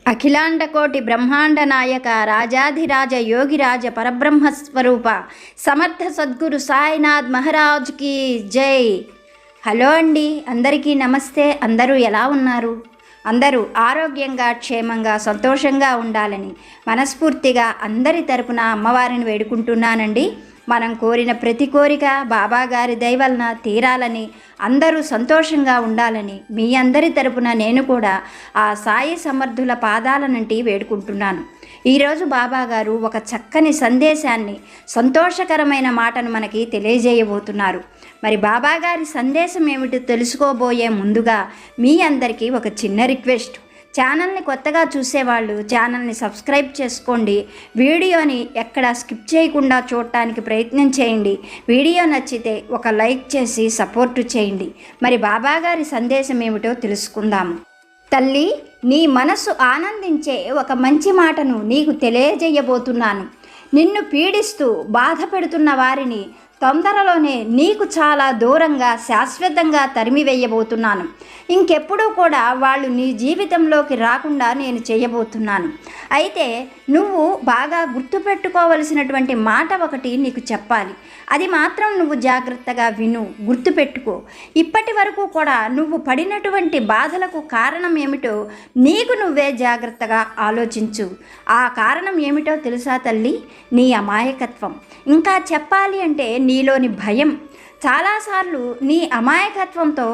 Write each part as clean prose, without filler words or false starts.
అఖిలాండకోటి బ్రహ్మాండ నాయక రాజాధిరాజ యోగిరాజ పరబ్రహ్మస్వరూప సమర్థ సద్గురు సాయినాథ్ మహారాజ్కి జై. హలో అండి, అందరికీ నమస్తే. అందరూ ఎలా ఉన్నారు? అందరూ ఆరోగ్యంగా, క్షేమంగా, సంతోషంగా ఉండాలని మనస్ఫూర్తిగా అందరి తరపున అమ్మవారిని వేడుకుంటున్నానండి. మనం కోరిన ప్రతి కోరిక బాబాగారి దయ వలన తీరాలని, అందరూ సంతోషంగా ఉండాలని మీ అందరి తరపున నేను కూడా ఆ సాయి సమర్థుల పాదాలనంటి వేడుకుంటున్నాను. ఈరోజు బాబాగారు ఒక చక్కని సందేశాన్ని, సంతోషకరమైన మాటను మనకి తెలియజేయబోతున్నారు. మరి బాబాగారి సందేశం ఏమిటో తెలుసుకోబోయే ముందుగా మీ అందరికీ ఒక చిన్న రిక్వెస్ట్. ఛానల్ని కొత్తగా చూసేవాళ్ళు ఛానల్ని సబ్స్క్రైబ్ చేసుకోండి. వీడియోని ఎక్కడ స్కిప్ చేయకుండా చూడటానికి ప్రయత్నం చేయండి. వీడియో నచ్చితే ఒక లైక్ చేసి సపోర్టు చేయండి. మరి బాబాగారి సందేశం ఏమిటో తెలుసుకుందాము. తల్లి, నీ మనసు ఆనందించే ఒక మంచి మాటను నీకు తెలియజేయబోతున్నాను. నిన్ను పీడిస్తూ బాధ పెడుతున్న వారిని తొందరలోనే నీకు చాలా దూరంగా, శాశ్వతంగా తరిమివేయబోతున్నాను. ఇంకెప్పుడూ కూడా వాళ్ళు నీ జీవితంలోకి రాకుండా నేను చేయబోతున్నాను. అయితే నువ్వు బాగా గుర్తుపెట్టుకోవలసినటువంటి మాట ఒకటి నీకు చెప్పాలి. అది మాత్రం నువ్వు జాగ్రత్తగా విను, గుర్తుపెట్టుకో. ఇప్పటి వరకు కూడా నువ్వు పడినటువంటి బాధలకు కారణం ఏమిటో నీకు నువ్వే జాగ్రత్తగా ఆలోచించు. ఆ కారణం ఏమిటో తెలుసా తల్లి? నీ అమాయకత్వం. ఇంకా చెప్పాలి అంటే నీలోని భయం. చాలాసార్లు నీ అమాయకత్వంతో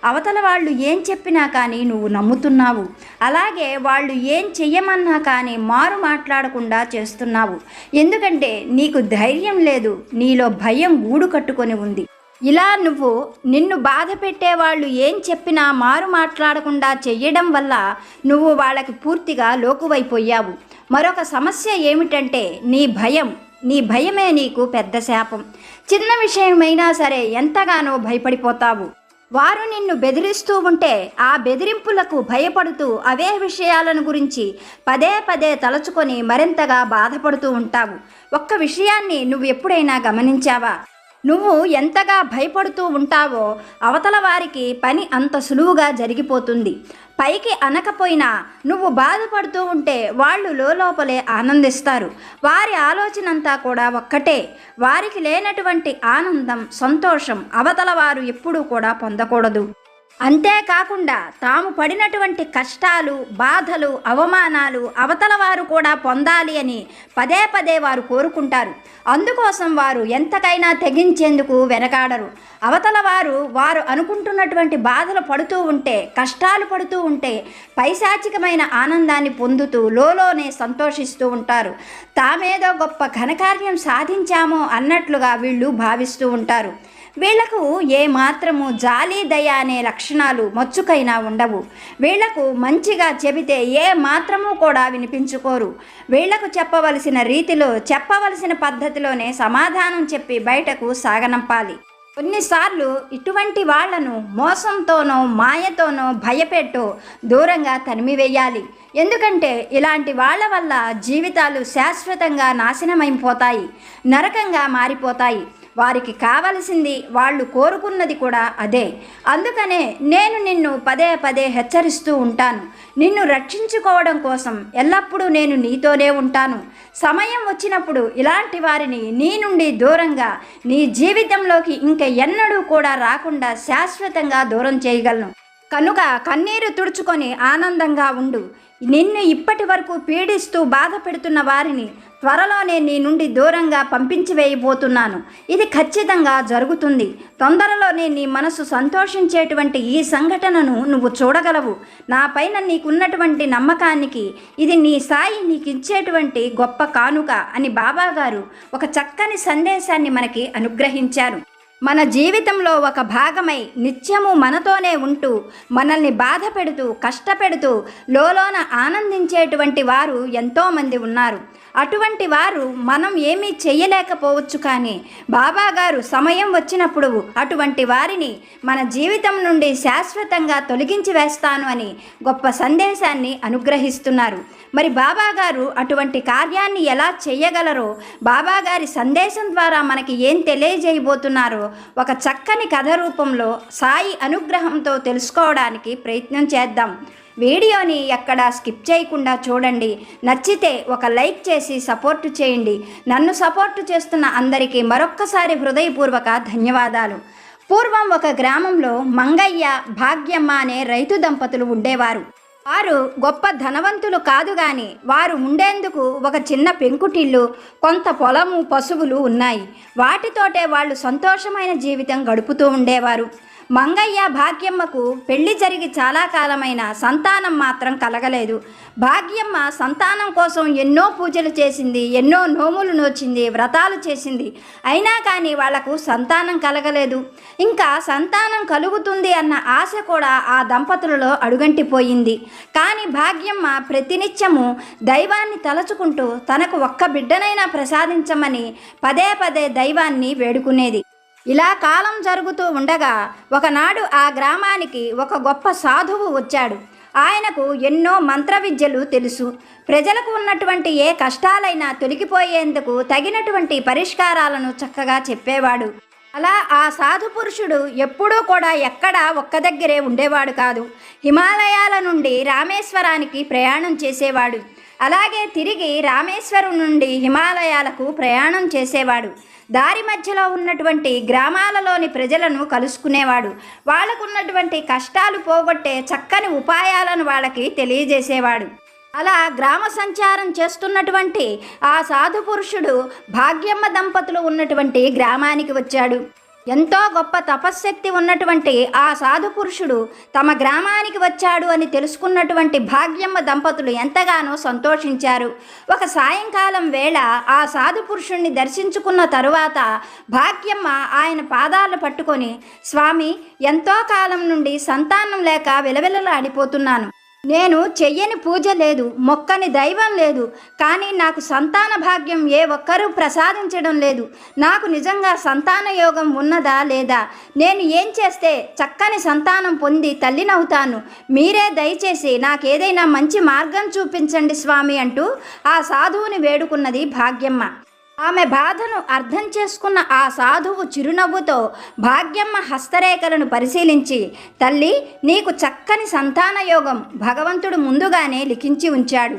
అవతల వాళ్ళు ఏం చెప్పినా కానీ నువ్వు నమ్ముతున్నావు. అలాగే వాళ్ళు ఏం చెయ్యమన్నా కానీ మారు మాట్లాడకుండా చేస్తున్నావు. ఎందుకంటే నీకు ధైర్యం లేదు, నీలో భయం గూడు కట్టుకొని ఉంది. ఇలా నువ్వు నిన్ను బాధ పెట్టేవాళ్ళు ఏం చెప్పినా మారు మాట్లాడకుండా చెయ్యడం వల్ల నువ్వు వాళ్ళకి పూర్తిగా లోకువైపోయావు. మరొక సమస్య ఏమిటంటే నీ భయమే నీకు పెద్ద శాపం. చిన్న విషయమైనా సరే ఎంతగానో భయపడిపోతావు. వారు నిన్ను బెదిరిస్తూ ఉంటే ఆ బెదిరింపులకు భయపడుతూ అవే విషయాలను గురించి పదే పదే తలుచుకొని మరింతగా బాధపడుతూ ఉంటావు. ఒక్క విషయాన్ని నువ్వు ఎప్పుడైనా గమనించావా? నువ్వు ఎంతగా భయపడుతూ ఉంటావో అవతల వారికి పని అంత సులువుగా జరిగిపోతుంది. పైకి అనకపోయినా నువ్వు బాధపడుతూ ఉంటే వాళ్ళు లోపలే ఆనందిస్తారు. వారి ఆలోచన అంతా కూడా ఒక్కటే. వారికి లేనటువంటి ఆనందం, సంతోషం అవతల వారు ఎప్పుడూ కూడా పొందకూడదు. అంతేకాకుండా తాము పడినటువంటి కష్టాలు, బాధలు, అవమానాలు అవతల వారు కూడా పొందాలి అని పదే పదే వారు కోరుకుంటారు. అందుకోసం వారు ఎంతకైనా తెగించేందుకు వెనకాడరు. అవతల వారు అనుకుంటున్నటువంటి బాధలు పడుతూ ఉంటే, కష్టాలు పడుతూ ఉంటే పైశాచికమైన ఆనందాన్ని పొందుతూ లోలోనే సంతోషిస్తూ ఉంటారు. తామేదో గొప్ప ఘనకార్యం సాధించామో అన్నట్లుగా వీళ్ళు భావిస్తూ ఉంటారు. వీళ్లకు ఏ మాత్రము జాలి, దయ అనే లక్షణాలు మచ్చుకైనా ఉండవు. వీళ్లకు మంచిగా చెబితే ఏ మాత్రము కూడా వినిపించుకోరు. వీళ్లకు చెప్పవలసిన రీతిలో, చెప్పవలసిన పద్ధతిలోనే సమాధానం చెప్పి బయటకు సాగనంపాలి. కొన్నిసార్లు ఇటువంటి వాళ్లను మోసంతోనో, మాయతోనో, భయపెట్టో దూరంగా తరిమివేయాలి. ఎందుకంటే ఇలాంటి వాళ్ళ వల్ల జీవితాలు శాశ్వతంగా నాశనమైపోతాయి, నరకంగా మారిపోతాయి. వారికి కావలసింది, వాళ్ళు కోరుకున్నది కూడా అదే. అందుకనే నేను నిన్ను పదే పదే హెచ్చరిస్తూ ఉంటాను. నిన్ను రక్షించుకోవడం కోసం ఎల్లప్పుడూ నేను నీతోనే ఉంటాను. సమయం వచ్చినప్పుడు ఇలాంటి వారిని నీ నుండి దూరంగా, నీ జీవితంలోకి ఇంక ఎన్నడూ కూడా రాకుండా శాశ్వతంగా దూరం చేయగలను. కనుక కన్నీరు తుడుచుకొని ఆనందంగా ఉండు. నిన్ను ఇప్పటి వరకు పీడిస్తూ బాధ పెడుతున్న వారిని త్వరలోనే నీ నుండి దూరంగా పంపించివేయబోతున్నాను. ఇది ఖచ్చితంగా జరుగుతుంది. తొందరలోనే నీ మనసు సంతోషించేటువంటి ఈ సంఘటనను నువ్వు చూడగలవు. నా పైన నీకున్నటువంటి నమ్మకానికి ఇది నీ సాయి నీకిచ్చేటువంటి గొప్ప కానుక అని బాబాగారు ఒక చక్కని సందేశాన్ని మనకి అనుగ్రహించారు. మన జీవితంలో ఒక భాగమై నిత్యము మనతోనే ఉంటూ మనల్ని బాధ పెడుతూ, కష్టపెడుతూ లోలోన ఆనందించేటువంటి వారు ఎంతోమంది ఉన్నారు. అటువంటి వారు మనం ఏమీ చెయ్యలేకపోవచ్చు. కానీ బాబాగారు సమయం వచ్చినప్పుడు అటువంటి వారిని మన జీవితం నుండి శాశ్వతంగా తొలగించి వేస్తాను అని గొప్ప సందేశాన్ని అనుగ్రహిస్తున్నారు. మరి బాబాగారు అటువంటి కార్యాన్ని ఎలా చేయగలరో, బాబాగారి సందేశం ద్వారా మనకి ఏం తెలియజేయబోతున్నారో ఒక చక్కని కథ రూపంలో సాయి అనుగ్రహంతో తెలుసుకోవడానికి ప్రయత్నం చేద్దాం. వీడియోని ఎక్కడా స్కిప్ చేయకుండా చూడండి. నచ్చితే ఒక లైక్ చేసి సపోర్టు చేయండి. నన్ను సపోర్టు చేస్తున్న అందరికీ మరొక్కసారి హృదయపూర్వక ధన్యవాదాలు. పూర్వం ఒక గ్రామంలో మంగయ్య, భాగ్యమ్మ అనే రైతు దంపతులు ఉండేవారు. వారు గొప్ప ధనవంతులు కాదు గాని వారు ఉండేందుకు ఒక చిన్న పెంకుటిల్లు, కొంత పొలము, పశువులు ఉన్నాయి. వాటితోటే వాళ్ళు సంతోషమైన జీవితం గడుపుతూ ఉండేవారు. మంగయ్య, భాగ్యమ్మకు పెళ్లి జరిగి చాలా కాలమైన సంతానం మాత్రం కలగలేదు. భాగ్యమ్మ సంతానం కోసం ఎన్నో పూజలు చేసింది, ఎన్నో నోములు నోచింది, వ్రతాలు చేసింది. అయినా కానీ వాళ్లకు సంతానం కలగలేదు. ఇంకా సంతానం కలుగుతుంది అన్న ఆశ కూడా ఆ దంపతులలో అడుగంటిపోయింది. కానీ భాగ్యమ్మ ప్రతినిత్యము దైవాన్ని తలచుకుంటూ తనకు ఒక్క బిడ్డనైనా ప్రసాదించమని పదే పదే దైవాన్ని వేడుకునేది. ఇలా కాలం జరుగుతూ ఉండగా ఒకనాడు ఆ గ్రామానికి ఒక గొప్ప సాధువు వచ్చాడు. ఆయనకు ఎన్నో మంత్ర విద్యలు తెలుసు. ప్రజలకు ఉన్నటువంటి ఏ కష్టాలైనా తొలగిపోయేందుకు తగినటువంటి పరిష్కారాలను చక్కగా చెప్పేవాడు. అలా ఆ సాధు పురుషుడు ఎప్పుడూ కూడా ఎక్కడా ఒక్క దగ్గరే ఉండేవాడు కాదు. హిమాలయాల నుండి రామేశ్వరానికి ప్రయాణం చేసేవాడు. అలాగే తిరిగి రామేశ్వరం నుండి హిమాలయాలకు ప్రయాణం చేసేవాడు. దారి మధ్యలో ఉన్నటువంటి గ్రామాలలోని ప్రజలను కలుసుకునేవాడు. వాళ్ళకున్నటువంటి కష్టాలు పోగొట్టే చక్కని ఉపాయాలను వాళ్ళకి తెలియజేసేవాడు. అలా గ్రామ సంచారం చేస్తున్నటువంటి ఆ సాధు పురుషుడు భాగ్యమ్మ దంపతులు ఉన్నటువంటి గ్రామానికి వచ్చాడు. ఎంతో గొప్ప తపశ్శక్తి ఉన్నటువంటి ఆ సాధు పురుషుడు తమ గ్రామానికి వచ్చాడు అని తెలుసుకున్నటువంటి భాగ్యమ్మ దంపతులు ఎంతగానో సంతోషించారు. ఒక సాయంకాలం వేళ ఆ సాధు పురుషుణ్ణి దర్శించుకున్న తరువాత భాగ్యమ్మ ఆయన పాదాలు పట్టుకొని, స్వామి, ఎంతో కాలం నుండి సంతానం లేక విలవిలలాడిపోతున్నాను. నేను చెయ్యని పూజ లేదు, మొక్కని దైవం లేదు, కానీ నాకు సంతాన భాగ్యం ఏ ఒక్కరూ ప్రసాదించడం లేదు. నాకు నిజంగా సంతాన యోగం ఉన్నదా లేదా? నేను ఏం చేస్తే చక్కని సంతానం పొంది తల్లినవుతాను? మీరే దయచేసి నాకేదైనా మంచి మార్గం చూపించండి స్వామి అంటూ ఆ సాధువుని వేడుకున్నది భాగ్యమ్మ. ఆమె బాధను అర్థం చేసుకున్న ఆ సాధువు చిరునవ్వుతో భాగ్యమ్మ హస్తరేఖలను పరిశీలించి, తల్లి, నీకు చక్కని సంతాన యోగం భగవంతుడు ముందుగానే లిఖించి ఉంచాడు.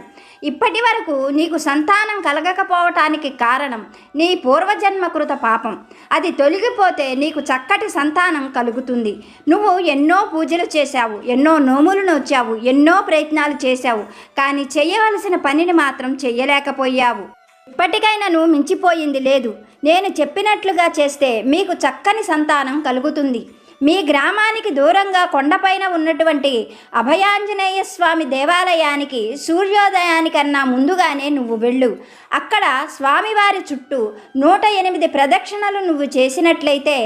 ఇప్పటి వరకు నీకు సంతానం కలగకపోవటానికి కారణం నీ పూర్వజన్మకృత పాపం. అది తొలగిపోతే నీకు చక్కటి సంతానం కలుగుతుంది. నువ్వు ఎన్నో పూజలు చేశావు, ఎన్నో నోములు నోచావు, ఎన్నో ప్రయత్నాలు చేశావు, కానీ చేయవలసిన పనిని మాత్రం చెయ్యలేకపోయావు. ఇప్పటికైనా నువ్వు మించిపోయింది లేదు. నేను చెప్పినట్లుగా చేస్తే మీకు చక్కని సంతానం కలుగుతుంది. మీ గ్రామానికి దూరంగా కొండపైన ఉన్నటువంటి అభయాంజనేయ స్వామి దేవాలయానికి సూర్యోదయానికన్నా ముందుగానే నువ్వు వెళ్ళు. అక్కడ స్వామివారి చుట్టూ 108 ప్రదక్షిణలు నువ్వు చేసినట్లయితే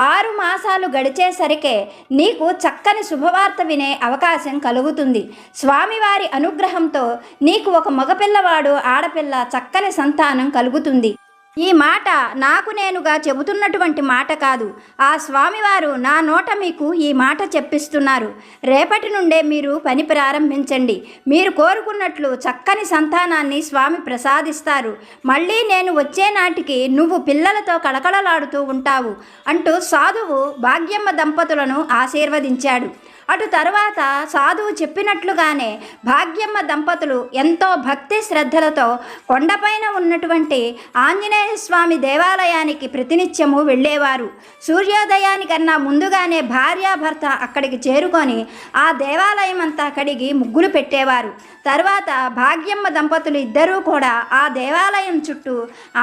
6 మాసాలు గడిచేసరికే నీకు చక్కని శుభవార్త వినే అవకాశం కలుగుతుంది. స్వామివారి అనుగ్రహంతో నీకు ఒక మగపిల్లవాడు, ఆడపిల్ల, చక్కని సంతానం కలుగుతుంది. ఈ మాట నాకు నేనుగా చెబుతున్నటువంటి మాట కాదు. ఆ స్వామివారు నా నోట మీకు ఈ మాట చెప్పిస్తున్నారు. రేపటి నుండే మీరు పని ప్రారంభించండి. మీరు కోరుకున్నట్లు చక్కని సంతానాన్ని స్వామి ప్రసాదిస్తారు. మళ్ళీ నేను వచ్చే నాటికి నువ్వు పిల్లలతో కళకళలాడుతూ ఉంటావు అంటూ సాధువు భాగ్యమ్మ దంపతులను ఆశీర్వదించాడు. అటు తరువాత సాధువు చెప్పినట్లుగానే భాగ్యమ్మ దంపతులు ఎంతో భక్తి శ్రద్ధలతో కొండపైన ఉన్నటువంటి ఆంజనేయ స్వామి దేవాలయానికి ప్రతినిత్యము వెళ్ళేవారు. సూర్యోదయానికన్నా ముందుగానే భార్యాభర్త అక్కడికి చేరుకొని ఆ దేవాలయం అంతా కడిగి ముగ్గులు పెట్టేవారు. తర్వాత భాగ్యమ్మ దంపతులు ఇద్దరూ కూడా ఆ దేవాలయం చుట్టూ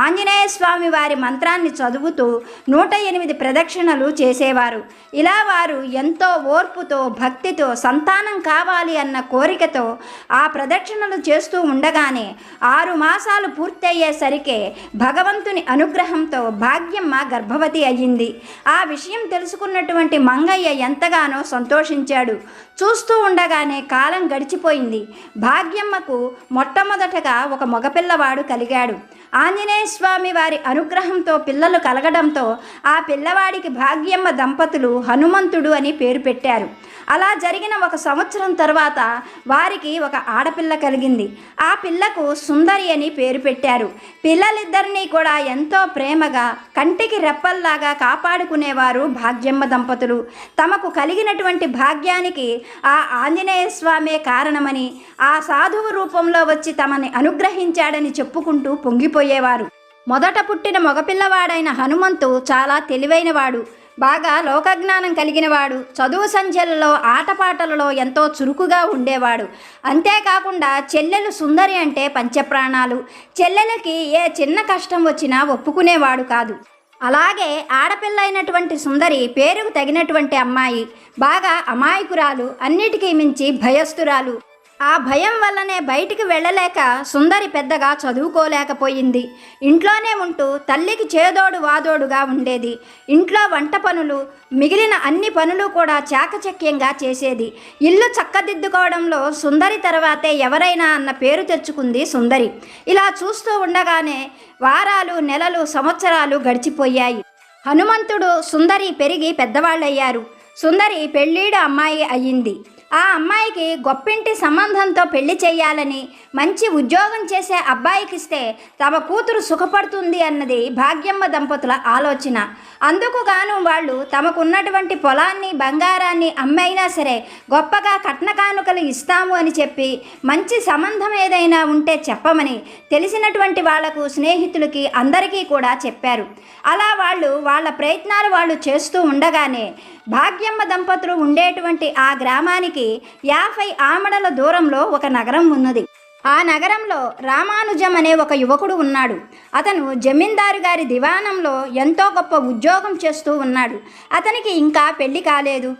ఆంజనేయ స్వామి వారి మంత్రాన్ని చదువుతూ 108 ప్రదక్షిణలు చేసేవారు. ఇలా వారు ఎంతో ఓర్పుతో, భక్తితో, సంతానం కావాలి అన్న కోరికతో ఆ ప్రదక్షిణలు చేస్తూ ఉండగానే 6 మాసాలు పూర్తయ్యేసరికే భగవంతుని అనుగ్రహంతో భాగ్యమ్మ గర్భవతి అయ్యింది. ఆ విషయం తెలుసుకున్నటువంటి మంగయ్య ఎంతగానో సంతోషించాడు. చూస్తూ ఉండగానే కాలం గడిచిపోయింది. భాగ్యమ్మకు మొట్టమొదటగా ఒక మగపిల్లవాడు కలిగాడు. ఆంజనేయ స్వామి వారి అనుగ్రహంతో పిల్లలు కలగడంతో ఆ పిల్లవాడికి భాగ్యమ్మ దంపతులు హనుమంతుడు అని పేరు పెట్టారు. అలా జరిగిన 1 సంవత్సరం తర్వాత వారికి ఒక ఆడపిల్ల కలిగింది. ఆ పిల్లకు సుందరి అని పేరు పెట్టారు. పిల్లలిద్దరినీ కూడా ఎంతో ప్రేమగా కంటికి రెప్పల్లాగా కాపాడుకునేవారు భాగ్యమ్మ దంపతులు. తమకు కలిగినటువంటి భాగ్యానికి ఆ ఆంజనేయ స్వామే కారణమని, ఆ సాధువు రూపంలో వచ్చి తమని అనుగ్రహించాడని చెప్పుకుంటూ పొంగిపోయేవారు. మొదట పుట్టిన మగపిల్లవాడైన హనుమంతు చాలా తెలివైనవాడు, బాగా లోకజ్ఞానం కలిగినవాడు. చదువు సంధ్యలలో ఆటపాటలలో ఎంతో చురుకుగా ఉండేవాడు. అంతేకాకుండా చెల్లెలు సుందరి అంటే పంచప్రాణాలు. చెల్లెలకి ఏ చిన్న కష్టం వచ్చినా ఒప్పుకునేవాడు కాదు. అలాగే ఆడపిల్ల అయినటువంటి సుందరి పేరుకు తగినటువంటి అమ్మాయి, బాగా అమాయకురాలు, అన్నిటికీ మించి భయస్థురాలు. ఆ భయం వల్లనే బయటికి వెళ్ళలేక సుందరి పెద్దగా చదువుకోలేకపోయింది. ఇంట్లోనే ఉంటూ తల్లికి చేదోడు వాదోడుగా ఉండేది. ఇంట్లో వంట పనులు, మిగిలిన అన్ని పనులు కూడా చాకచక్యంగా చేసేది. ఇల్లు చక్కదిద్దుకోవడంలో సుందరి తర్వాతే ఎవరైనా అన్న పేరు తెచ్చుకుంది సుందరి. ఇలా చూస్తూ ఉండగానే వారాలు, నెలలు, సంవత్సరాలు గడిచిపోయాయి. హనుమంతుడు, సుందరి పెరిగి పెద్దవాళ్ళయ్యారు. సుందరి పెళ్ళీడు అమ్మాయి అయ్యింది. ఆ అమ్మాయికి గొప్పింటి సంబంధంతో పెళ్లి చేయాలని, మంచి ఉద్యోగం చేసే అబ్బాయికిస్తే తమ కూతురు సుఖపడుతుంది అన్నది భాగ్యమ్మ దంపతుల ఆలోచన. అందుకు గాను వాళ్ళు తమకున్నటువంటి పొలాన్ని, బంగారాన్ని అమ్మైనా సరే గొప్పగా కట్న కానుకలు ఇస్తాము అని చెప్పి, మంచి సంబంధం ఏదైనా ఉంటే చెప్పమని తెలిసినటువంటి వాళ్లకు, స్నేహితులకి అందరికీ కూడా చెప్పారు. అలా వాళ్ళ ప్రయత్నాలు వాళ్ళు చేస్తూ ఉండగానే భాగ్యమ్మ దంపతులు ఉండేటువంటి ఆ గ్రామానికి 50 ఆమడల దూరంలో ఒక నగరం ఉన్నది. ఆ నగరంలో రామానుజం అనే ఒక యువకుడు ఉన్నాడు. అతను జమీందారు గారి దివాణంలో ఎంతో గొప్ప ఉద్యోగం చేస్తూ ఉన్నాడు. అతనికి ఇంకా పెళ్లి కాలేదు.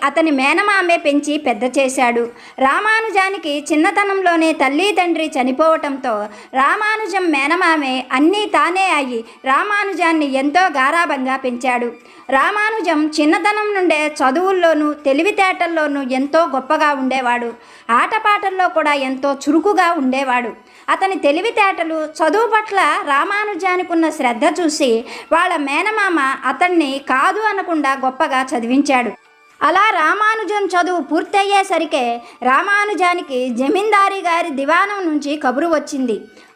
అతని మేనమామే పెంచి పెద్ద చేశాడు. రామానుజానికి చిన్నతనంలోనే తల్లి తండ్రి చనిపోవటంతో రామానుజం మేనమామే అన్నీ తానే అయ్యి రామానుజాన్ని ఎంతో గారాబంగా పెంచాడు. రామానుజం చిన్నతనం నుండే చదువుల్లోనూ తెలివితేటల్లోనూ ఎంతో గొప్పగా ఉండేవాడు. ఆటపాటల్లో కూడా ఎంతో చురుకుగా ఉండేవాడు. అతని తెలివితేటలు, చదువు పట్ల రామానుజానికి ఉన్న శ్రద్ధ చూసి వాళ్ళ మేనమామ అతన్ని కాదు అనకుండా గొప్పగా చదివించాడు. అలా రామానుజం చదువు పూర్తయ్యేసరికే రామానుజానికి జమీందారీ గారి దివాణం నుంచి కబురు వచ్చింది.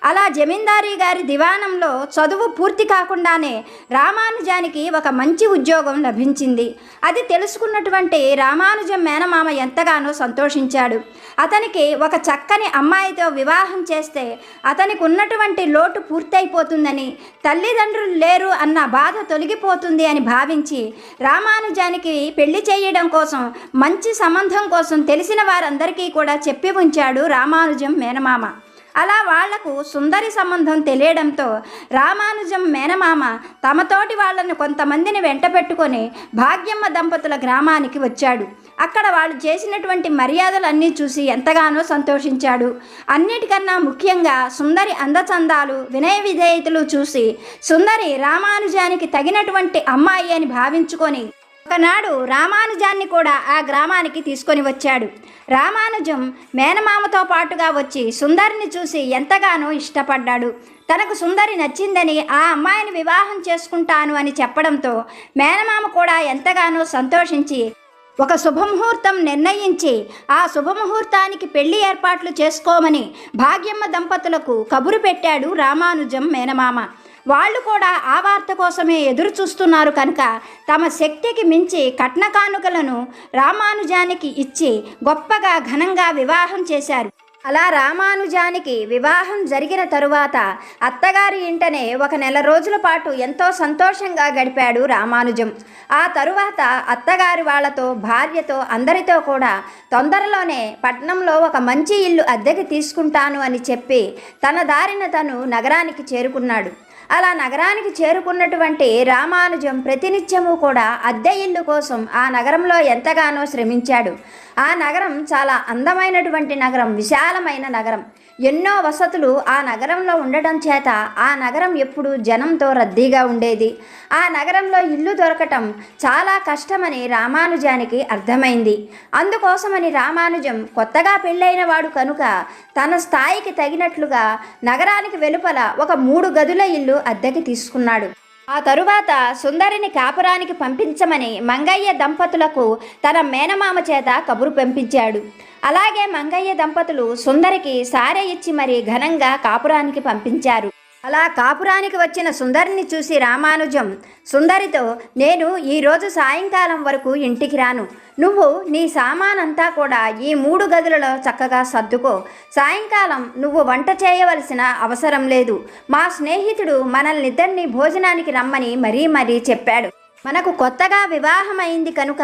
అలా జమీందారీ గారి దివాణంలో చదువు పూర్తి కాకుండానే రామానుజానికి ఒక మంచి ఉద్యోగం లభించింది. అది తెలుసుకున్నటువంటి రామానుజం మేనమామ ఎంతగానో సంతోషించాడు. అతనికి ఒక చక్కని అమ్మాయితో వివాహం చేస్తే అతనికి ఉన్నటువంటి లోటు పూర్తయిపోతుందని, తల్లిదండ్రులు లేరు అన్న బాధ తొలగిపోతుంది అని భావించి రామానుజానికి పెళ్లి చేయడం కోసం, మంచి సంబంధం కోసం తెలిసిన వారందరికీ కూడా చెప్పి ఉంచాడు రామానుజం మేనమామ. అలా వాళ్లకు సుందరి సంబంధం తెలియడంతో రామానుజం మేనమామ తమతోటి వాళ్ళను కొంతమందిని వెంట పెట్టుకొని భాగ్యమ్మ దంపతుల గ్రామానికి వచ్చాడు. అక్కడ వాళ్ళు చేసినటువంటి మర్యాదలన్నీ చూసి ఎంతగానో సంతోషించాడు. అన్నిటికన్నా ముఖ్యంగా సుందరి అందచందాలు, వినయ విధేయతలు చూసి సుందరి రామానుజానికి తగినటువంటి అమ్మాయి అని భావించుకొని ఒకనాడు రామానుజాన్ని కూడా ఆ గ్రామానికి తీసుకొని వచ్చాడు. రామానుజం మేనమామతో పాటుగా వచ్చి సుందరిని చూసి ఎంతగానో ఇష్టపడ్డాడు. తనకు సుందరి నచ్చిందని, ఆ అమ్మాయిని వివాహం చేసుకుంటాను అని చెప్పడంతో మేనమామ కూడా ఎంతగానో సంతోషించి ఒక శుభముహూర్తం నిర్ణయించి ఆ శుభముహూర్తానికి పెళ్లి ఏర్పాట్లు చేసుకోమని భాగ్యమ్మ దంపతులకు కబురు పెట్టాడు రామానుజం మేనమామ. వాళ్ళు కూడా ఆ వార్త కోసమే ఎదురు చూస్తున్నారు కనుక తమ శక్తికి మించి కట్న కానుకలను రామానుజానికి ఇచ్చి గొప్పగా ఘనంగా వివాహం చేశారు. అలా రామానుజానికి వివాహం జరిగిన తరువాత అత్తగారి ఇంటనే 1 నెల రోజుల పాటు ఎంతో సంతోషంగా గడిపాడు రామానుజం. ఆ తరువాత అత్తగారి వాళ్ళతో, భార్యతో, అందరితో కూడా తొందరలోనే పట్నంలో ఒక మంచి ఇల్లు అద్దెకి తీసుకుంటాను అని చెప్పి తన దారిన తను నగరానికి చేరుకున్నాడు. అలా నగరానికి చేరుకున్నటువంటి రామానుజం ప్రతినిత్యము కూడా అద్దె ఇల్లు కోసం ఆ నగరంలో ఎంతగానో శ్రమించాడు. ఆ నగరం చాలా అందమైనటువంటి నగరం, విశాలమైన నగరం. ఎన్నో వసతులు ఆ నగరంలో ఉండటం చేత ఆ నగరం ఎప్పుడూ జనంతో రద్దీగా ఉండేది. ఆ నగరంలో ఇల్లు దొరకటం చాలా కష్టమని రామానుజానికి అర్థమైంది. అందుకోసమని రామానుజం కొత్తగా పెళ్ళైన వాడు కనుక తన స్థాయికి తగినట్లుగా నగరానికి వెలుపల ఒక 3 గదుల ఇల్లు అద్దెకి తీసుకున్నాడు. ఆ తరువాత సుందరిని కాపురానికి పంపించమని మంగయ్య దంపతులకు తన మేనమామ చేత కబురు పంపించాడు. అలాగే మంగయ్య దంపతులు సుందరికి సారె ఇచ్చి మరీ ఘనంగా కాపురానికి పంపించారు. అలా కాపురానికి వచ్చిన సుందరిని చూసి రామానుజం సుందరితో, నేను ఈరోజు సాయంకాలం వరకు ఇంటికి రాను. నువ్వు నీ సామానంతా కూడా ఈ 3 గదులలో చక్కగా సర్దుకో. సాయంకాలం నువ్వు వంట చేయవలసిన అవసరం లేదు. మా స్నేహితుడు మనల్నిద్దరినీ భోజనానికి రమ్మని మరీ చెప్పాడు. మనకు కొత్తగా వివాహమైంది కనుక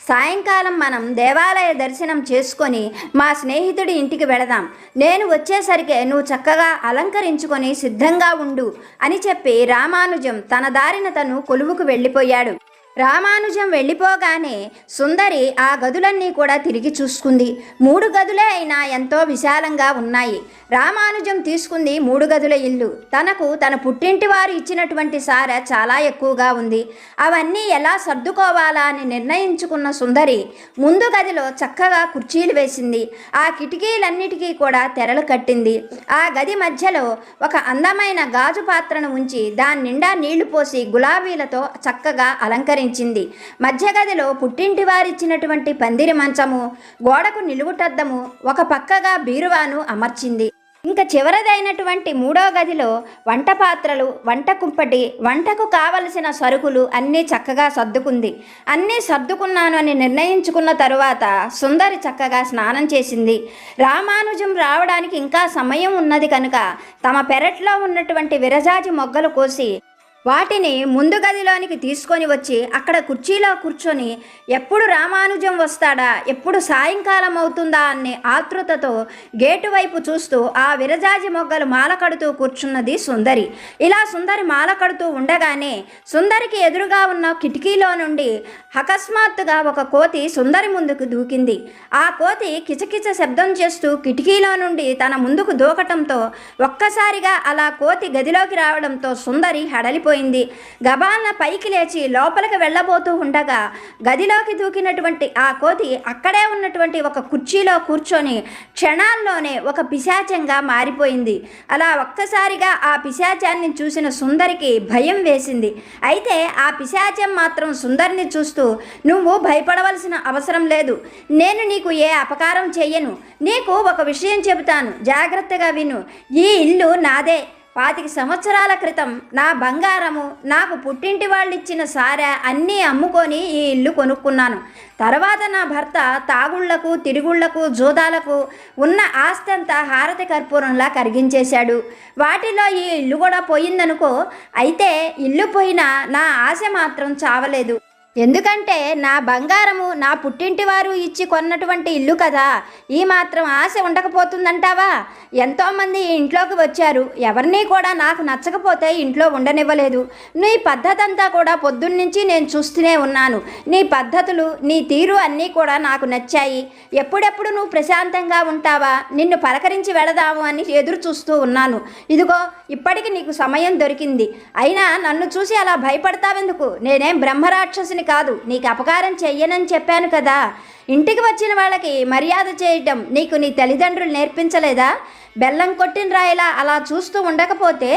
సాయంకాలం మనం దేవాలయ దర్శనం చేసుకొని మా స్నేహితుడి ఇంటికి వెళదాం. నేను వచ్చేసరికి నువ్వు చక్కగా అలంకరించుకొని సిద్ధంగా ఉండు అని చెప్పి రామానుజం తన దారిన తను కొలువుకు వెళ్ళిపోయాడు. రామానుజం వెళ్ళిపోగానే సుందరి ఆ గదులన్నీ కూడా తిరిగి చూసుకుంది. 3 గదులే అయినా ఎంతో విశాలంగా ఉన్నాయి. రామానుజం తీసుకుంది 3 గదుల ఇల్లు. తన పుట్టింటి వారు ఇచ్చినటువంటి సార చాలా ఎక్కువగా ఉంది. అవన్నీ ఎలా సర్దుకోవాలా అని నిర్ణయించుకున్న సుందరి ముందు గదిలో చక్కగా కుర్చీలు వేసింది. ఆ కిటికీలన్నిటికీ కూడా తెరలు కట్టింది. ఆ గది మధ్యలో ఒక అందమైన గాజు పాత్రను ఉంచి దాని నిండా నీళ్లు పోసి గులాబీలతో చక్కగా అలంకరించింది. మధ్య గదిలో పుట్టింటి వారిచ్చినటువంటి పందిరి మంచము, గోడకు నిలువుటద్దము, ఒక పక్కగా బీరువాను అమర్చింది. ఇంకా చివరిదైనటువంటి 3వ గదిలో వంట పాత్రలు, వంట కుంపటి, వంటకు కావలసిన సరుకులు అన్నీ చక్కగా సర్దుకుంది. అన్నీ సర్దుకున్నాను అని నిర్ణయించుకున్న తరువాత సుందరి చక్కగా స్నానం చేసింది. రామానుజం రావడానికి ఇంకా సమయం ఉన్నది కనుక తమ పెరట్లో ఉన్నటువంటి విరజాజి మొగ్గలు కోసి వాటిని ముందు గదిలోనికి తీసుకొని వచ్చి అక్కడ కుర్చీలో కూర్చొని ఎప్పుడు రామానుజం వస్తాడా, ఎప్పుడు సాయంకాలం అవుతుందా అనే ఆతృతతో గేటు వైపు చూస్తూ ఆ విరజాజి మొగ్గలు మాల కడుతూ కూర్చున్నది సుందరి. ఇలా సుందరి మాల కడుతూ ఉండగానే సుందరికి ఎదురుగా ఉన్న కిటికీలో నుండి అకస్మాత్తుగా ఒక కోతి సుందరి ముందుకు దూకింది. ఆ కోతి కిచకిచ శబ్దం చేస్తూ కిటికీలో నుండి తన ముందుకు దూకటంతో ఒక్కసారిగా అలా కోతి గదిలోకి రావడంతో సుందరి హడలిపోయింది. గబాలన పైకి లేచి లోపలికి వెళ్ళబోతూ ఉండగా గదిలోకి దూకినటువంటి ఆ కోతి అక్కడే ఉన్నటువంటి ఒక కుర్చీలో కూర్చొని క్షణాల్లోనే ఒక పిశాచంగా మారిపోయింది. అలా ఒక్కసారిగా ఆ పిశాచాన్ని చూసిన సుందరికి భయం వేసింది. అయితే ఆ పిశాచం మాత్రం సుందరిని చూస్తూ, నువ్వు భయపడవలసిన అవసరం లేదు, నేను నీకు ఏ అపకారం చెయ్యను, నీకు ఒక విషయం చెబుతాను, జాగ్రత్తగా విను. ఈ ఇల్లు నాదే. 25 సంవత్సరాల క్రితం నా బంగారము, నాకు పుట్టింటి వాళ్ళు ఇచ్చిన సారా అన్నీ అమ్ముకొని ఈ ఇల్లు కొనుక్కున్నాను. తర్వాత నా భర్త తాగుళ్లకు, తిరుగుళ్లకు, జూదాలకు ఉన్న ఆస్తి అంతా హారతి కర్పూరంలా కరిగించేశాడు. వాటిలో ఈ ఇల్లు కూడా పోయిందనుకో. అయితే ఇల్లు పోయినా నా ఆశ మాత్రం చావలేదు. ఎందుకంటే నా బంగారము నా పుట్టింటి వారు ఇచ్చి కొన్నటువంటి ఇల్లు కదా. ఈ మాత్రం ఆశ ఉండకపోతుందంటావా? ఎంతోమంది ఇంట్లోకి వచ్చారు, ఎవరినీ కూడా నాకు నచ్చకపోతే ఇంట్లో ఉండనివ్వలేదు. నీ పద్ధతి అంతా కూడా పొద్దున్నుంచి నేను చూస్తూనే ఉన్నాను. నీ పద్ధతులు, నీ తీరు అన్నీ కూడా నాకు నచ్చాయి. ఎప్పుడెప్పుడు నువ్వు ప్రశాంతంగా ఉంటావా, నిన్ను పలకరించి వెళదాము అని ఎదురు చూస్తూ ఉన్నాను. ఇదిగో ఇప్పటికి నీకు సమయం దొరికింది. అయినా నన్ను చూసి అలా భయపడతావెందుకు? నేనేం బ్రహ్మరాక్షసిని కాదు, నీకు అపకారం చెయ్యనని చెప్పాను కదా. ఇంటికి వచ్చిన వాళ్ళకి మర్యాద చేయటం నీకు నీ తల్లిదండ్రులు నేర్పించలేదా? బెల్లం కొట్టిన రాయిలా అలా చూస్తూ ఉండకపోతే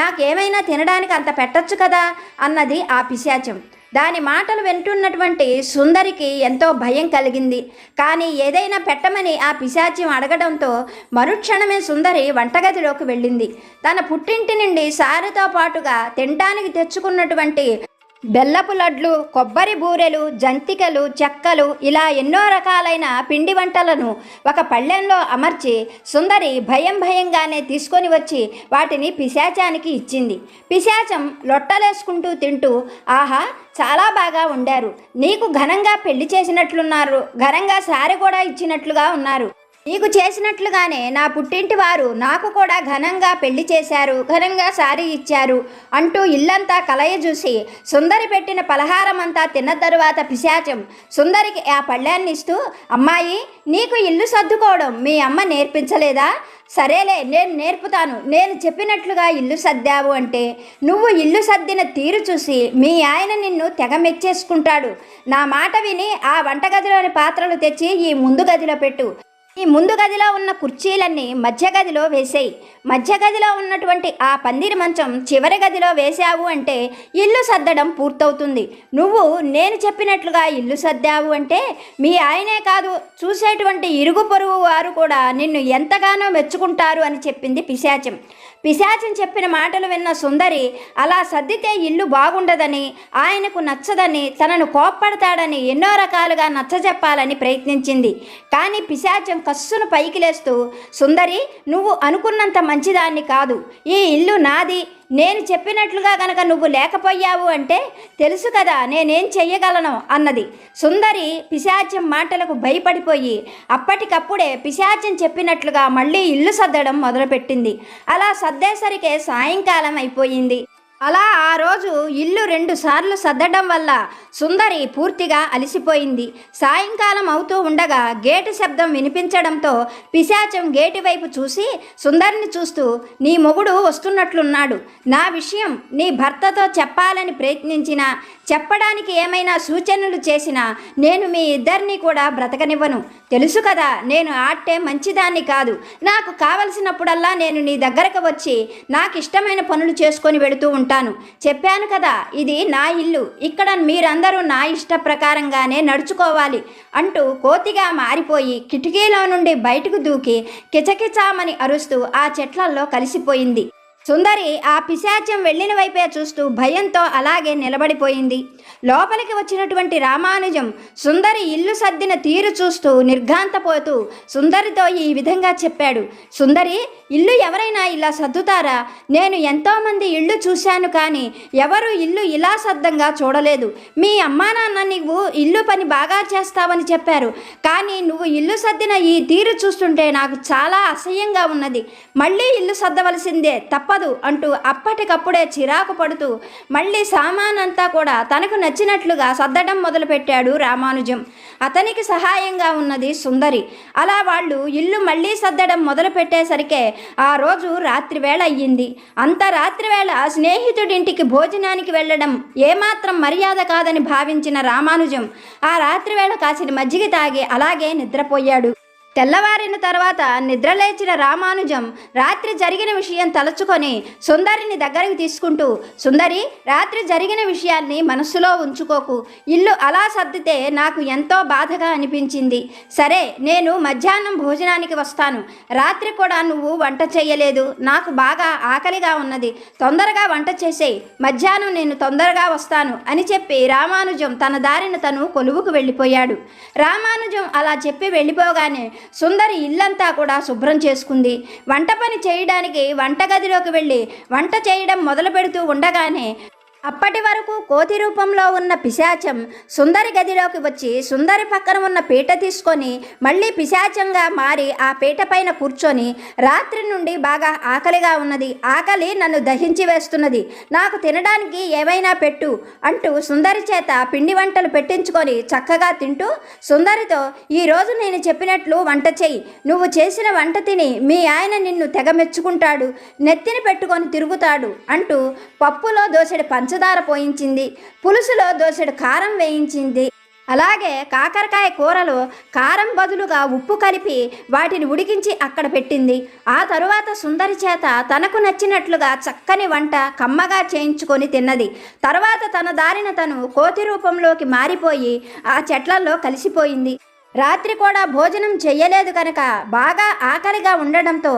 నాకేమైనా తినడానికి అంత పెట్టచ్చు కదా అన్నది ఆ పిశాచం. దాని మాటలు వింటున్నటువంటి సుందరికి ఎంతో భయం కలిగింది. కానీ ఏదైనా పెట్టమని ఆ పిశాచ్యం అడగడంతో మరుక్షణమే సుందరి వంటగదిలోకి వెళ్ళింది. తన పుట్టింటి నుండి సారెతో పాటుగా తినటానికి తెచ్చుకున్నటువంటి బెల్లపు లడ్లు, కొబ్బరి బూరెలు, జంతికలు, చెక్కలు ఇలా ఎన్నో రకాలైన పిండి వంటలను ఒక పళ్ళెంలో అమర్చి సుందరి భయంగానే తీసుకొని వచ్చి వాటిని పిశాచానికి ఇచ్చింది. పిశాచం లొట్టలేసుకుంటూ తింటూ, ఆహా చాలా బాగా వండారు, నీకు ఘనంగా పెళ్లి చేసినట్లున్నారు, ఘనంగా సారె కూడా ఇచ్చినట్లుగా ఉన్నారు, నీకు చేసినట్లుగానే నా పుట్టింటి వారు నాకు కూడా ఘనంగా పెళ్లి చేశారు, ఘనంగా సారీ ఇచ్చారు అంటూ ఇల్లంతా కలయజూసి సుందరి పెట్టిన పలహారం అంతా తిన్న తరువాత పిశాచం సుందరికి ఆ పళ్ళాన్ని ఇస్తూ, అమ్మాయి నీకు ఇల్లు సర్దుకోవడం మీ అమ్మ నేర్పించలేదా? సరేలే నేను నేర్పుతాను, నేను చెప్పినట్లుగా ఇల్లు సర్దావు అంటే నువ్వు ఇల్లు సర్దిన తీరు చూసి మీ ఆయన నిన్ను తెగ మెచ్చేసుకుంటాడు. నా మాట విని ఆ వంటగదిలోని పాత్రలు తెచ్చి ఈ ముందు గదిలో పెట్టు. ఈ ముందు గదిలో ఉన్న కుర్చీలన్నీ మధ్య గదిలో వేసేయి. మధ్య గదిలో ఉన్నటువంటి ఆ పందిరి మంచం చివరి గదిలో వేశావు అంటే ఇల్లు సర్దడం పూర్తవుతుంది. నువ్వు నేను చెప్పినట్లుగా ఇల్లు సర్దావు అంటే మీ ఆయనే కాదు, చూసేటువంటి ఇరుగు పొరుగు వారు కూడా నిన్ను ఎంతగానో మెచ్చుకుంటారు అని చెప్పింది పిశాచం. పిశాచం చెప్పిన మాటలు విన్న సుందరి అలా సర్దితే ఇల్లు బాగుండదని, ఆయనకు నచ్చదని, తనను కోప్పడతాడని ఎన్నో రకాలుగా నచ్చజెప్పాలని ప్రయత్నించింది. కానీ పిశాచం కస్సును పైకి లేస్తూ, సుందరి, నువ్వు అనుకున్నంత మంచిదాన్ని కాదు, ఈ ఇల్లు నాది. నేను చెప్పినట్లుగా గనక నువ్వు లేకపోయావు అంటే తెలుసు కదా నేనేం చెయ్యగలను అన్నది. సుందరి పిశాచం మాటలకు భయపడిపోయి అప్పటికప్పుడే పిశాచం చెప్పినట్లుగా మళ్ళీ ఇల్లు సర్దడం మొదలుపెట్టింది. అలా సర్దేసరికే సాయంకాలం అయిపోయింది. అలా ఆ రోజు ఇల్లు 2 సార్లు సర్దడం వల్ల సుందరి పూర్తిగా అలసిపోయింది. సాయంకాలం అవుతూ ఉండగా గేటు శబ్దం వినిపించడంతో పిశాచం గేటు వైపు చూసి సుందరిని చూస్తూ, నీ మొగుడు వస్తున్నట్లున్నాడు. నా విషయం నీ భర్తతో చెప్పాలని ప్రయత్నించినా, చెప్పడానికి ఏమైనా సూచనలు చేసినా నేను మీ ఇద్దరిని కూడా బ్రతకనివ్వను. తెలుసు కదా నేను ఆట్టే మంచిదాన్ని కాదు. నాకు కావలసినప్పుడల్లా నేను నీ దగ్గరకు వచ్చి నాకు ఇష్టమైన పనులు చేసుకొని వెళుతూ ఉంటాను. చెప్పాను కదా ఇది నా ఇల్లు, ఇక్కడ మీరందరూ నా ఇష్ట ప్రకారంగానే నడుచుకోవాలి అంటూ కోతిగా మారిపోయి కిటికీలో నుండి బయటకు దూకి కిచకిచామని అరుస్తూ ఆ చెట్లల్లో కలిసిపోయింది. సుందరి ఆ పిశాచం వెళ్ళిన వైపే చూస్తూ భయంతో అలాగే నిలబడిపోయింది. లోపలికి వచ్చినటువంటి రామానుజం సుందరి ఇల్లు సర్దిన తీరు చూస్తూ నిర్ఘాంతపోతూ సుందరితో ఈ విధంగా చెప్పాడు. సుందరి, ఇల్లు ఎవరైనా ఇలా సర్దుతారా? నేను ఎంతోమంది ఇళ్ళు చూశాను, కానీ ఎవరు ఇల్లు ఇలా సర్దంగా చూడలేదు. మీ అమ్మా నాన్న నువ్వు ఇల్లు పని బాగా చేస్తావని చెప్పారు, కానీ నువ్వు ఇల్లు సర్దిన ఈ తీరు చూస్తుంటే నాకు చాలా అసహ్యంగా ఉన్నది. మళ్ళీ ఇల్లు సర్దవలసిందే, తప్పదు అంటూ అప్పటికప్పుడే చిరాకు పడుతూ మళ్ళీ సామానంతా కూడా తనకు నచ్చినట్లుగా సర్దడం మొదలుపెట్టాడు రామానుజం. అతనికి సహాయంగా ఉన్నది సుందరి. అలా వాళ్ళు ఇల్లు మళ్ళీ సర్దడం మొదలు పెట్టేసరికే ఆ రోజు రాత్రివేళ అయ్యింది. అంత రాత్రివేళ స్నేహితుడింటికి భోజనానికి వెళ్ళడం ఏమాత్రం మర్యాద కాదని భావించిన రామానుజం ఆ రాత్రివేళ కాసిన మజ్జిగ తాగి అలాగే నిద్రపోయాడు. తెల్లవారిన తర్వాత నిద్రలేచిన రామానుజం రాత్రి జరిగిన విషయం తలుచుకొని సుందరిని దగ్గరికి తీసుకుంటూ, సుందరి, రాత్రి జరిగిన విషయాన్ని మనస్సులో ఉంచుకోకు. ఇల్లు అలా సర్దితే నాకు ఎంతో బాధగా అనిపించింది. సరే, నేను మధ్యాహ్నం భోజనానికి వస్తాను. రాత్రి కూడా నువ్వు వంట చేయలేదు. నాకు బాగా ఆకలిగా ఉన్నది. తొందరగా వంట చేసేయి. మధ్యాహ్నం నేను తొందరగా వస్తాను అని చెప్పి రామానుజం తన దారిన తను కొలువుకు వెళ్ళిపోయాడు. రామానుజం అలా చెప్పి వెళ్ళిపోగానే సుందరి ఇల్లంతా కూడా శుభ్రం చేసుకుంది. వంట పని చేయడానికి వంటగదిలోకి వెళ్ళి వంట చేయడం మొదలు పెడుతూ ఉండగానే అప్పటి వరకు కోతి రూపంలో ఉన్న పిశాచం సుందరి గదిలోకి వచ్చి సుందరి పక్కన ఉన్న పీట తీసుకొని మళ్ళీ పిశాచంగా మారి ఆ పీట పైన కూర్చొని, రాత్రి నుండి బాగా ఆకలిగా ఉన్నది, ఆకలి నన్ను దహించి వేస్తున్నది, నాకు తినడానికి ఏవైనా పెట్టు అంటూ సుందరి చేత పిండి వంటలు పెట్టించుకొని చక్కగా తింటూ సుందరితో, ఈరోజు నేను చెప్పినట్లు వంట చెయ్యి. నువ్వు చేసిన వంట తిని మీ ఆయన నిన్ను తెగ మెచ్చుకుంటాడు, నెత్తిని పెట్టుకొని తిరుగుతాడు అంటూ పప్పులో దోసెడు పంచదార పోయించింది, పులుసులో దోసెడు కారం వేయించింది. అలాగే కాకరకాయ కూరలో కారం బదులుగా ఉప్పు కలిపి వాటిని ఉడికించి అక్కడ పెట్టింది. ఆ తరువాత సుందరి చేత తనకు నచ్చినట్లుగా చక్కని వంట కమ్మగా చేయించుకొని తిన్నది. తర్వాత తన దారిన తను కోతి రూపంలోకి మారిపోయి ఆ చెట్లల్లో కలిసిపోయింది. రాత్రి కూడా భోజనం చెయ్యలేదు కనుక బాగా ఆకలిగా ఉండడంతో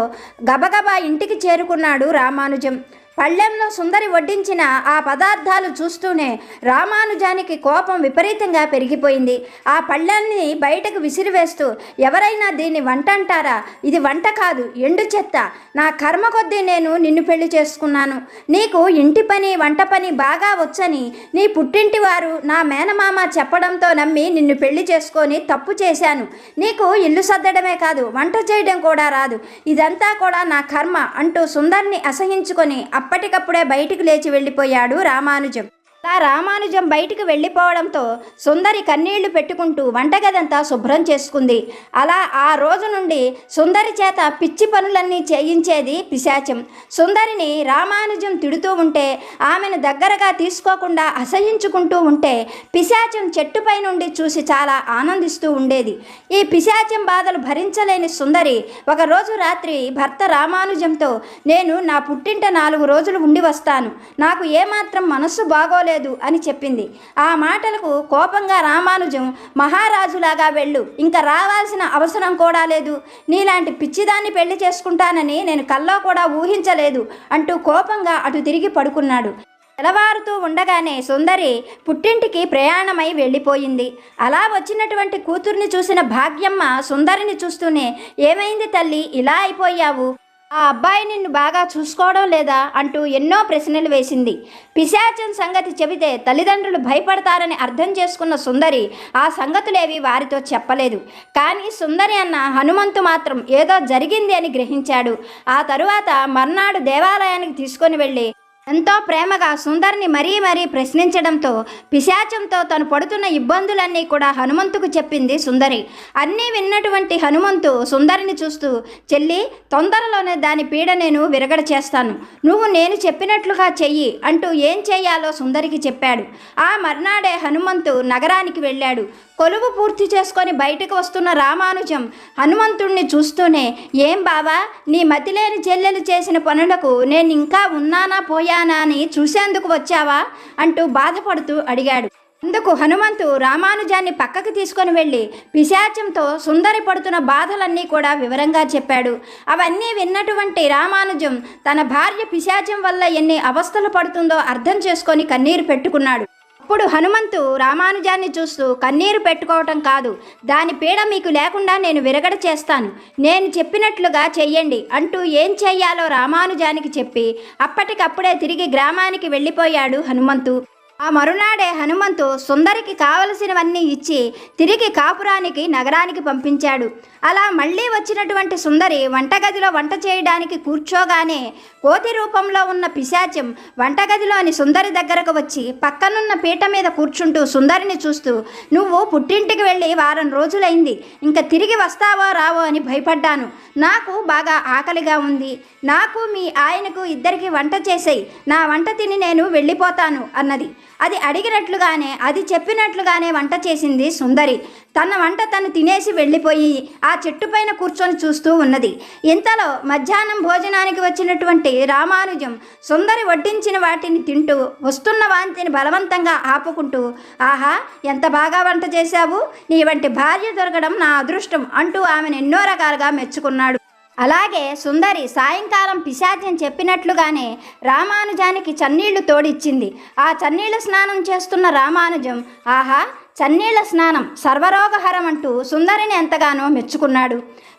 గబగబా ఇంటికి చేరుకున్నాడు రామానుజం. పళ్ళెంలో సుందరి వడ్డించిన ఆ పదార్థాలు చూస్తూనే రామానుజానికి కోపం విపరీతంగా పెరిగిపోయింది. ఆ పళ్ళెల్ని బయటకు విసిరివేస్తూ, ఎవరైనా దీన్ని వంట అంటారా? ఇది వంట కాదు, ఎండు చెత్త. నా కర్మ కొద్దీ నేను నిన్ను పెళ్లి చేసుకున్నాను. నీకు ఇంటి పని వంట పని బాగా వచ్చని నీ పుట్టింటి వారు నా మేనమామ చెప్పడంతో నమ్మి నిన్ను పెళ్లి చేసుకొని తప్పు చేశాను. నీకు ఇల్లు సర్దడమే కాదు, వంట చేయడం కూడా రాదు. ఇదంతా కూడా నా కర్మ అంటూ సుందరిని అసహించుకొని అప్పటికప్పుడే బయటికి లేచి వెళ్ళిపోయాడు రామానుజం. అలా రామానుజం బయటికి వెళ్ళిపోవడంతో సుందరి కన్నీళ్లు పెట్టుకుంటూ వంటగదంతా శుభ్రం చేసుకుంది. అలా ఆ రోజు నుండి సుందరి చేత పిచ్చి పనులన్నీ చేయించేది పిశాచం. సుందరిని రామానుజం తిడుతూ ఉంటే, ఆమెను దగ్గరగా తీసుకోకుండా అసహించుకుంటూ ఉంటే పిశాచం చెట్టుపై నుండి చూసి చాలా ఆనందిస్తూ ఉండేది. ఈ పిశాచం బాధలు భరించలేని సుందరి ఒకరోజు రాత్రి భర్త రామానుజంతో, నేను నా పుట్టింట 4 రోజులు ఉండి వస్తాను, నాకు ఏమాత్రం మనస్సు బాగోలేదు అని చెప్పింది. ఆ మాటలకు కోపంగా రామానుజం, మహారాజులాగా వెళ్ళు, ఇంకా రావాల్సిన అవసరం కూడా లేదు, నీలాంటి పిచ్చిదాన్ని పెళ్లి చేసుకుంటానని నేను కల్లో కూడా ఊహించలేదు అంటూ కోపంగా అటు తిరిగి పడుకున్నాడు. తెల్లవారుతూ ఉండగానే సుందరి పుట్టింటికి ప్రయాణమై వెళ్ళిపోయింది. అలా వచ్చినటువంటి కూతుర్ని చూసిన భాగ్యమ్మ సుందరిని చూస్తూనే, ఏమైంది తల్లి, ఇలా అయిపోయావు, ఆ అబ్బాయి నిన్ను బాగా చూసుకోవడం లేదా అంటూ ఎన్నో ప్రశ్నలు వేసింది. పిశాచం సంగతి చెబితే తల్లిదండ్రులు భయపడతారని అర్థం చేసుకున్న సుందరి ఆ సంగతులేవి వారితో చెప్పలేదు. కానీ సుందరి అన్న హనుమంతు మాత్రం ఏదో జరిగింది అని గ్రహించాడు. ఆ తరువాత మర్నాడు దేవాలయానికి తీసుకొని వెళ్ళి ఎంతో ప్రేమగా సుందరిని మరీ ప్రశ్నించడంతో పిశాచంతో తను పడుతున్న ఇబ్బందులన్నీ కూడా హనుమంతుకు చెప్పింది సుందరి. అన్నీ విన్నటువంటి హనుమంతు సుందరిని చూస్తూ, చెల్లి, తొందరలోనే దాని పీడ నేను విరగడ చేస్తాను, నువ్వు నేను చెప్పినట్లుగా చెయ్యి అంటూ ఏం చేయాలో సుందరికి చెప్పాడు. ఆ మర్నాడే హనుమంతు నగరానికి వెళ్ళాడు. కొలువు పూర్తి చేసుకొని బయటకు వస్తున్న రామానుజం హనుమంతుణ్ణి చూస్తూనే, ఏం బావా, నీ మతిలేని చెల్లెలు చేసిన పనులకు నేను ఇంకా ఉన్నానా పోయానా అని చూసేందుకు వచ్చావా అంటూ బాధపడుతూ అడిగాడు. అందుకు హనుమంతు రామానుజాన్ని పక్కకు తీసుకొని వెళ్ళి పిశాచంతో సుందరి పడుతున్న బాధలన్నీ కూడా వివరంగా చెప్పాడు. అవన్నీ విన్నటువంటి రామానుజం తన భార్య పిశాచం వల్ల ఎన్ని అవస్థలు పడుతుందో అర్థం చేసుకొని కన్నీరు పెట్టుకున్నాడు. అప్పుడు హనుమంతు రామానుజాన్ని చూస్తూ, కన్నీరు పెట్టుకోవటం కాదు, దాని పీడ మీకు లేకుండా నేను విరగడ చేస్తాను, నేను చెప్పినట్లుగా చెయ్యండి అంటూ ఏం చెయ్యాలో రామానుజానికి చెప్పి అప్పటికప్పుడే తిరిగి గ్రామానికి వెళ్ళిపోయాడు హనుమంతు. ఆ మరునాడే హనుమంతు సుందరికి కావలసినవన్నీ ఇచ్చి తిరిగి కాపురానికి నగరానికి పంపించాడు. అలా మళ్ళీ వచ్చినటువంటి సుందరి వంటగదిలో వంట చేయడానికి కూర్చోగానే కోతి రూపంలో ఉన్న పిశాచం వంటగదిలోని సుందరి దగ్గరకు వచ్చి పక్కనున్న పీట మీద కూర్చుంటూ సుందరిని చూస్తూ, నువ్వు పుట్టింటికి వెళ్ళి వారం రోజులైంది, ఇంకా తిరిగి వస్తావో రావో అని భయపడ్డాను, నాకు బాగా ఆకలిగా ఉంది, నాకు మీ ఆయనకు ఇద్దరికి వంట చేసేయి, నా వంట తిని నేను వెళ్ళిపోతాను అన్నది. అది అడిగినట్లుగానే, అది చెప్పినట్లుగానే వంట చేసింది సుందరి. తన వంట తను తినేసి వెళ్ళిపోయి ఆ చెట్టుపైన కూర్చొని చూస్తూ ఉన్నది. ఇంతలో మధ్యాహ్నం భోజనానికి వచ్చినటువంటి రామానుజం సుందరి వడ్డించిన వాటిని తింటూ వస్తున్న వాంతిని బలవంతంగా ఆపుకుంటూ, ఆహా, ఎంత బాగా వంట చేశావు, నీ వంటి భార్య దొరకడం నా అదృష్టం అంటూ ఆమెను ఎన్నో రకాలుగా మెచ్చుకున్నాడు. అలాగే సుందరి సాయంకాలం పిశాచం చెప్పినట్లుగానే రామానుజానికి చన్నీళ్లు తోడిచ్చింది. ఆ చన్నీళ్ల స్నానం చేస్తున్న రామానుజం, ఆహా, చన్నీళ్ల స్నానం సర్వరోగహరం అంటూ సుందరిని ఎంతగానో మెచ్చుకున్నాడు.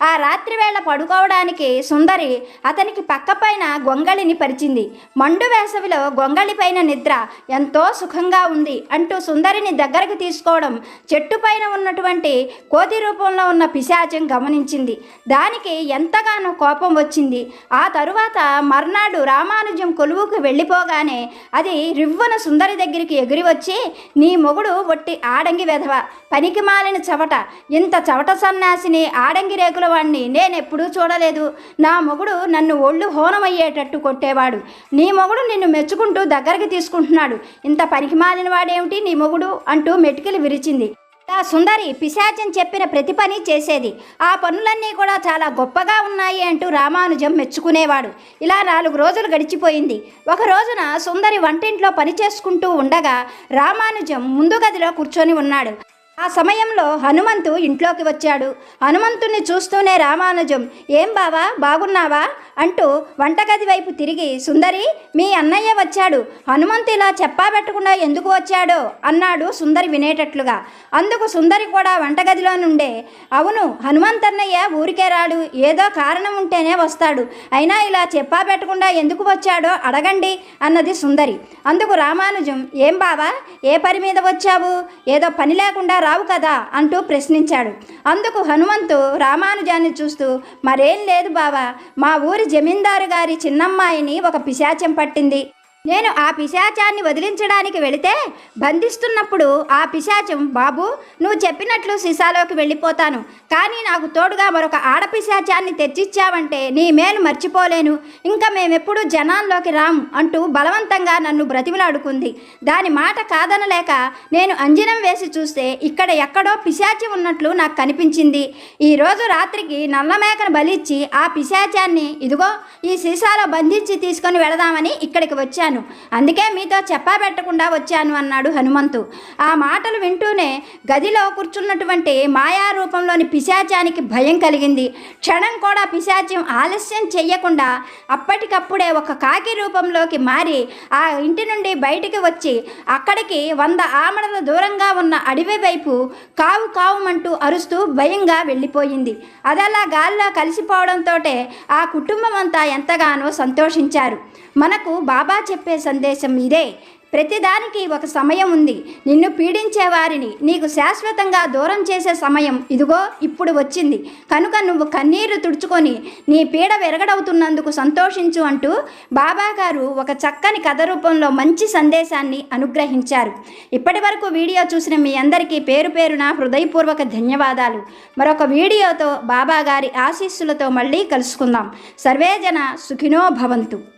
ఆ రాత్రివేళ పడుకోవడానికి సుందరి అతనికి పక్కపైన గొంగళిని పరిచింది. మండు వేసవిలో గొంగళిపైన నిద్ర ఎంతో సుఖంగా ఉంది అంటూ సుందరిని దగ్గరకు తీసుకోవడం చెట్టుపైన ఉన్నటువంటి కోతి రూపంలో ఉన్న పిశాచం గమనించింది. దానికి ఎంతగానో కోపం వచ్చింది. ఆ తరువాత మర్నాడు రామానుజం కొలువుకు వెళ్ళిపోగానే అది రివ్వున సుందరి దగ్గరికి ఎగిరి వచ్చి, నీ మొగుడు ఒట్టి ఆడంగి వెధవ, పనికి మాలిన చవట, ఇంత చవట సన్యాసిని ఆడంగి రేకుల వాడిని నేనెప్పుడూ చూడలేదు, నా మొగుడు నన్ను ఒళ్ళు హోనమయ్యేటట్టు కొట్టేవాడు, నీ మొగుడు నిన్ను మెచ్చుకుంటూ దగ్గరికి తీసుకుంటున్నాడు, ఇంత పనికి మాలిన వాడేమిటి నీ మొగుడు అంటూ మెటికలు విరిచింది. ఆ సుందరి పిశాచం చెప్పిన ప్రతి పని చేసేది. ఆ పనులన్నీ కూడా చాలా గొప్పగా ఉన్నాయి అంటూ రామానుజం మెచ్చుకునేవాడు. ఇలా 4 రోజులు గడిచిపోయింది. ఒక రోజున సుందరి వంటింట్లో పని చేసుకుంటూ ఉండగా రామానుజం ముందు గదిలో కూర్చొని ఉన్నాడు. ఆ సమయంలో హనుమంతు ఇంట్లోకి వచ్చాడు. హనుమంతుణ్ణి చూస్తూనే రామానుజం, ఏం బావా, బాగున్నావా అంటూ వంటగది వైపు తిరిగి, సుందరి, మీ అన్నయ్య వచ్చాడు, హనుమంతు ఇలా చెప్పాబెట్టకుండా ఎందుకు వచ్చాడో అన్నాడు సుందరి వినేటట్లుగా. అందుకు సుందరి కూడా వంటగదిలో నుండే, అవును, హనుమంతన్నయ్య ఊరికే రాడు, ఏదో కారణం ఉంటేనే వస్తాడు, అయినా ఇలా చెప్పాబెట్టకుండా ఎందుకు వచ్చాడో అడగండి అన్నది సుందరి. అందుకు రామానుజం, ఏం బావా, ఏ పని మీద వచ్చావు, ఏదో పని లేకుండా రావు కదా అంటూ ప్రశ్నించాడు. అందుకు హనుమంతు రామానుజాన్ని చూస్తూ, మరేం లేదు బావా, మా ఊరి జమీందారు గారి చిన్నమ్మాయిని ఒక పిశాచం పట్టింది, నేను ఆ పిశాచాన్ని వదిలించడానికి వెళితే బంధిస్తున్నప్పుడు ఆ పిశాచం, బాబు నువ్వు చెప్పినట్లు సీసాలోకి వెళ్ళిపోతాను, కానీ నాకు తోడుగా మరొక ఆడపిశాచాన్ని తెచ్చిచ్చావంటే నీ మేలు మర్చిపోలేను, ఇంకా మేమెప్పుడు జనాల్లోకి రాం అంటూ బలవంతంగా నన్ను బ్రతిమలాడుకుంది. దాని మాట కాదనలేక నేను అంజనం వేసి చూస్తే ఇక్కడ ఎక్కడో పిశాచి ఉన్నట్లు నాకు కనిపించింది. ఈరోజు రాత్రికి నల్లమేకను బలిచ్చి ఆ పిశాచాన్ని ఇదిగో ఈ సీసాలో బంధించి తీసుకొని వెళదామని ఇక్కడికి వచ్చాను, అందుకే మీతో చెప్పాబెట్టకుండా వచ్చాను అన్నాడు హనుమంతు. ఆ మాటలు వింటూనే గదిలో కూర్చున్నటువంటి మాయారూపంలోని పిశాచానికి భయం కలిగింది. క్షణం కూడా పిశాచ్యం ఆలస్యం చెయ్యకుండా అప్పటికప్పుడే ఒక కాకి రూపంలోకి మారి ఆ ఇంటి నుండి బయటికి వచ్చి అక్కడికి 100 ఆమడల దూరంగా ఉన్న అడవి వైపు కావు కావుమంటూ అరుస్తూ భయంగా వెళ్ళిపోయింది. అదలా గాల్లో కలిసిపోవడంతో ఆ కుటుంబం అంతా ఎంతగానో సంతోషించారు. మనకు బాబా చెప్పే సందేశం ఇదే, ప్రతిదానికి ఒక సమయం ఉంది. నిన్ను పీడించే వారిని నీకు శాశ్వతంగా దూరం చేసే సమయం ఇదిగో ఇప్పుడు వచ్చింది, కనుక నువ్వు కన్నీరు తుడుచుకొని నీ పీడ విరగడవుతున్నందుకు సంతోషించు అంటూ బాబా గారు ఒక చక్కని కథ రూపంలో మంచి సందేశాన్ని అనుగ్రహించారు. ఇప్పటి వరకు వీడియో చూసిన మీ అందరికీ పేరు పేరున హృదయపూర్వక ధన్యవాదాలు. మరొక వీడియోతో బాబా గారి ఆశీస్సులతో మళ్ళీ కలుసుకుందాం. సర్వేజన సుఖినో భవంతు.